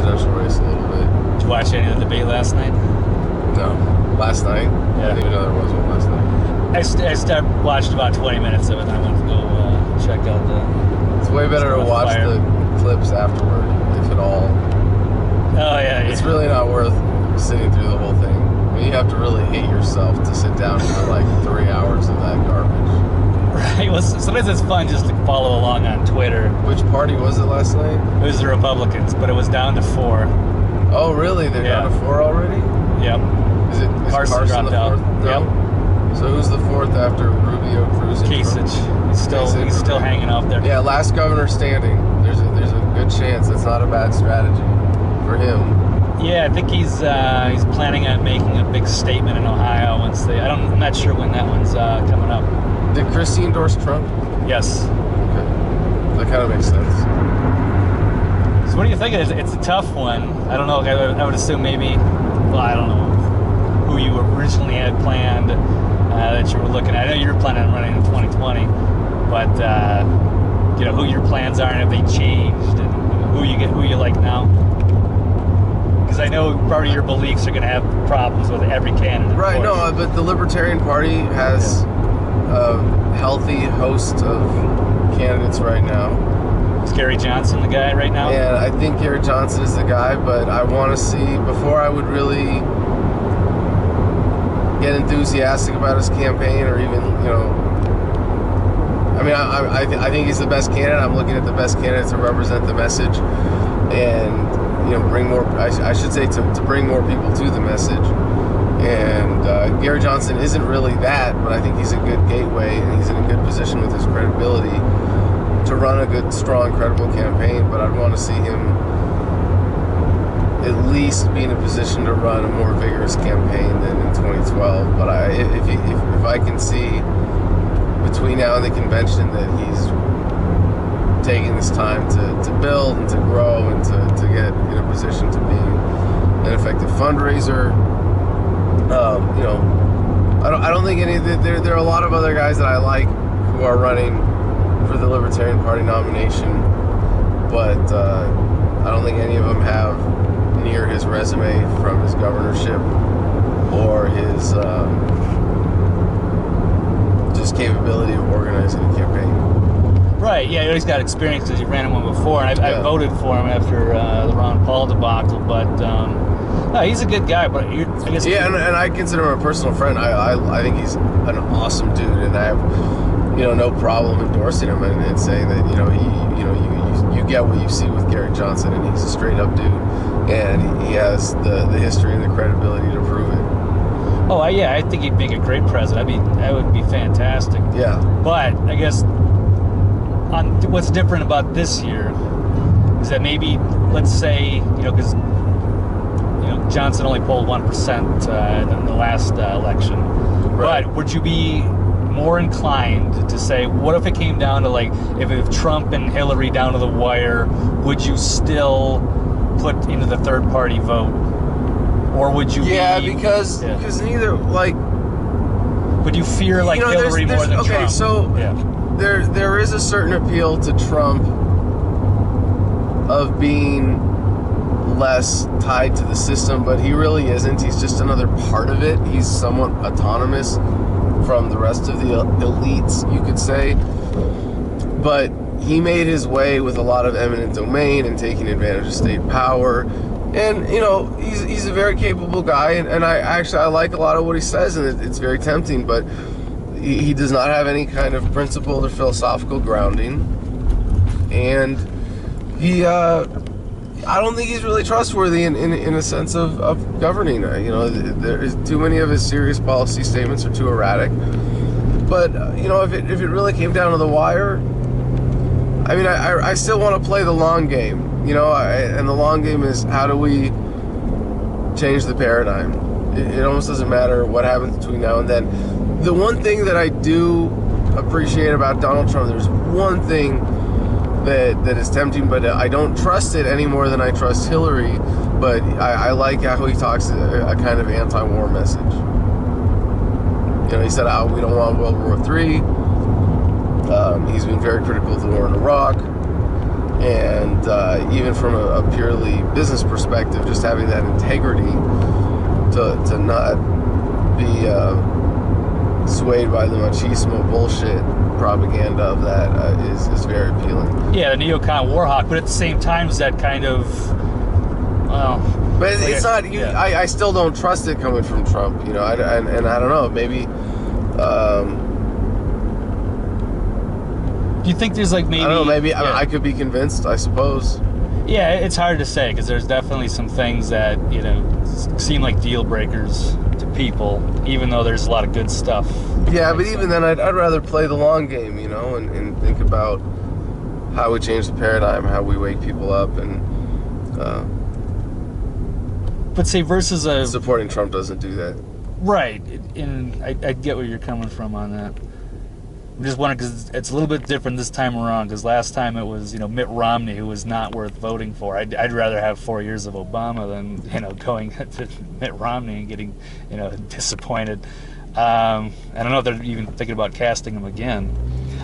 presidential race a little bit. Did you watch any of the debate last night? No. Last night? Yeah. I didn't even know there was one last night. I watched about 20 minutes of it, and I went to go check out the... It's way better to watch the clips afterward, if at all. Oh, yeah. It's really not worth sitting through the whole thing. I mean, you have to really hate yourself to sit down for like 3 hours of that garbage. Right. Well, sometimes it's fun just to follow along on Twitter. Which party was it last night? It was the Republicans, but it was down to 4. Oh, really? They're down to 4 already? Yep. Is Carson dropped the fourth? out. No? Yep. So who's the fourth after Rubio, Cruz, and Kasich. He's still hanging out there. Yeah, last governor standing. There's a good chance that's not a bad strategy for him. Yeah, I think he's planning on making a big statement in Ohio once I'm not sure when that one's coming up. Did Christie endorse Trump? Yes. Okay. That kind of makes sense. So what do you think? It's a tough one. I don't know. I would assume maybe, well, I don't know who you originally had planned that you were looking at. I know you were planning on running in 2020, but who your plans are and if they changed and who you like now. Because I know part of your beliefs are going to have problems with every candidate. Right, no, but the Libertarian Party has a healthy host of candidates right now. Is Gary Johnson the guy right now? Yeah, I think Gary Johnson is the guy, but I want to see, before I would really get enthusiastic about his campaign or even, I mean, I think he's the best candidate. I'm looking at the best candidate to represent the message and, bring more, I should say, to bring more people to the message. And Gary Johnson isn't really that, but I think he's a good gateway and he's in a good position with his credibility to run a good, strong, credible campaign. But I'd want to see him at least be in a position to run a more vigorous campaign than in 2012. But if I can see between now and the convention that he's taking this time to build and to grow and to get in a position to be an effective fundraiser, I don't think there are a lot of other guys that I like who are running for the Libertarian Party nomination, but I don't think any of them have near his resume from his governorship or his just capability of organizing a campaign. Right, yeah, he's got experience because he ran one before, and I voted for him after the Ron Paul debacle, but no, he's a good guy, but I guess... Yeah, and I consider him a personal friend. I think he's an awesome dude, and I have, no problem endorsing him and saying that, you get what you see with Gary Johnson, and he's a straight-up dude, and he has the history and the credibility to prove it. Oh, yeah, I think he'd make a great president. That would be fantastic. Yeah. But I guess what's different about this year is that maybe, let's say, because Johnson only polled 1% in the last election. Right. But would you be more inclined to say, what if it came down to if Trump and Hillary down to the wire, would you still put into the third party vote? Or would you because neither, would you fear Hillary more than Trump? Okay, so there is a certain appeal to Trump of being less tied to the system, but he really isn't. He's just another part of it. He's somewhat autonomous from the rest of the elites, you could say. But he made his way with a lot of eminent domain and taking advantage of state power. And, he's a very capable guy, and I like a lot of what he says, and it's very tempting, but he does not have any kind of principled or philosophical grounding. And he, I don't think he's really trustworthy in a sense of governing. There is too many of his serious policy statements are too erratic. But, if it really came down to the wire, I mean, I still want to play the long game. And the long game is, how do we change the paradigm? It almost doesn't matter what happens between now and then. The one thing that I do appreciate about Donald Trump, there's one thing that is tempting, but I don't trust it any more than I trust Hillary, but I like how he talks a kind of anti-war message. He said, we don't want World War III. He's been very critical of the war in Iraq. And even from a purely business perspective, just having that integrity to not be swayed by the machismo bullshit propaganda of that is very appealing. Yeah, the neocon warhawk, but at the same time, is that kind of, well... But it's not. I still don't trust it coming from Trump. And I don't know. Maybe. Do you think there's like maybe? I don't know. Maybe I could be convinced. I suppose. Yeah, it's hard to say because there's definitely some things that seem like deal breakers to people, even though there's a lot of good stuff. Yeah, but even then, I'd rather play the long game, and think about how we change the paradigm, how we wake people up, and. But say versus supporting Trump doesn't do that. Right, and I get where you're coming from on that. I'm just wondering because it's a little bit different this time around. Because last time it was Mitt Romney who was not worth voting for. I'd rather have 4 years of Obama than going to Mitt Romney and getting disappointed. I don't know if they're even thinking about casting him again.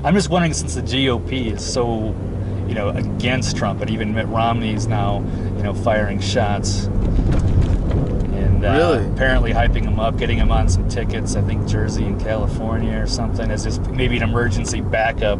I'm just wondering since the GOP is so against Trump, but even Mitt Romney is now firing shots. Really? Apparently hyping him up, getting him on some tickets, I think Jersey and California or something, as just maybe an emergency backup.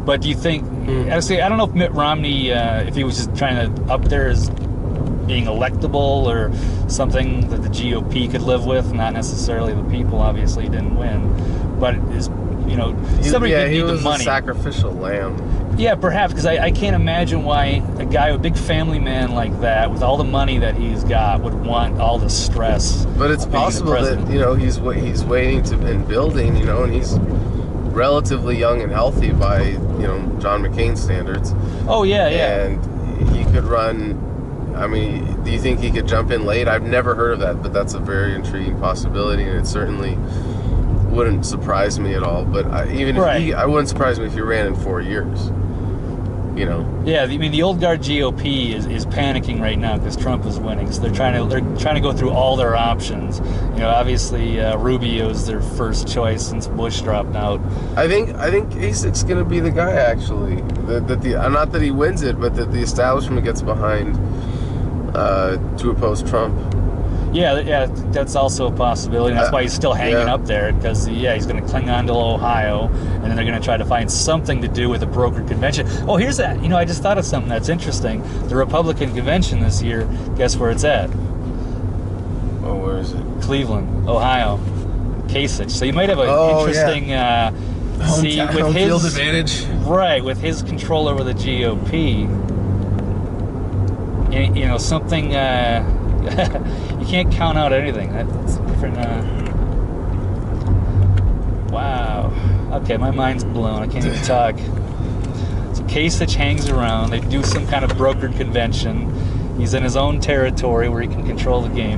But do you think, honestly, I don't know if Mitt Romney, if he was just trying to up there as being electable or something that the GOP could live with, not necessarily the people, obviously he didn't win, but is, somebody could need the money. He was a sacrificial lamb. Yeah, perhaps, because I can't imagine why a guy, a big family man like that, with all the money that he's got, would want all the stress. But it's possible that, he's waiting and building, and he's relatively young and healthy by, John McCain standards. Oh, yeah. And he could run, do you think he could jump in late? I've never heard of that, but that's a very intriguing possibility, and it certainly wouldn't surprise me at all. But I wouldn't surprise me if he ran in 4 years. Yeah, the old guard GOP is panicking right now because Trump is winning, so they're trying to go through all their options. Obviously Rubio's their first choice since Bush dropped out. I think Kasich's going to be the guy actually. Not that he wins it, but that the establishment gets behind to oppose Trump. Yeah, that's also a possibility. And that's why he's still hanging up there, because he's going to cling on to Ohio, and then they're going to try to find something to do with a brokered convention. Oh, here's that. I just thought of something that's interesting. The Republican convention this year, guess where it's at? Oh, where is it? Cleveland, Ohio. Kasich. So you might have an interesting home field advantage. Right, with his control over the GOP. Something. You can't count out anything. That's different. Wow. Okay, my mind's blown. I can't even talk. So Kasich hangs around. They do some kind of brokered convention. He's in his own territory where he can control the game.